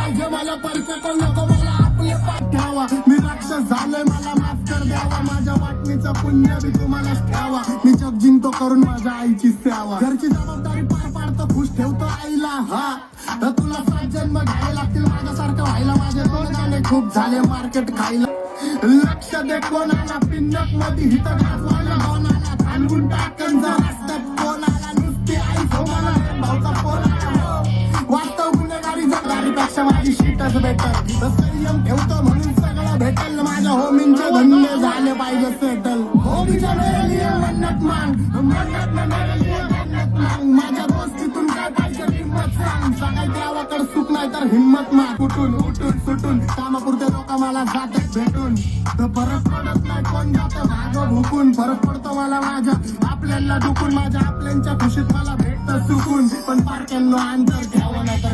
पाहिजे मला परफेक्ट नको मला आपले पाठ ठेवा मी राक्षस झालोय मला माफ कर द्यावा माझ्या वाटणीचं पुण्य बी तुम्हालाच ठेवा मी जग जिंकतो करून माझ्या आईची सेवा घरची जबाबदारी पार पाडतो खुश ठेवतो आईला हा तर तुला 7 जन्म घ्यावे लागतील माझ्यासारखं व्हायला माझे 2 गाणे खूप झाले मार्केट खायला लक्ष दे कोणाला पिन्नक मध्ये हिथं गाजवायला कोणाला थांबून टाकन जर रस्त्यात कोणाला नुसती आई सोमाला भाऊचा फोन वास्तव गुन्हेगारी जगारीपेक्षा माझी शीटच बेटर संयम ठेवतो म्हणून सगळं भेटेल माझ्या होमींचे धंदे झाले पाहिजे सेटल होमीच्या मेरे लिए मन्नत मांग मन्नत में मेरे लिए मन्नत मांग माझ्या दोस्तीतून काय पाहिजे हिम्मत सांग सगळ्या देवाकडे सुख नाही तर हिम्मत माग उठून उठून सुटून कामापुरते लोक मला जातात भेटून तर फरक पडत नाही कोण जातं मागं भुकून फरक पडतो मला माझ्या आपल्याला दुखून माझ्या आपल्यांच्या खुशीत मला भेटतं सुकून पण पारक्यांना अंतर घ्यावं नाही तर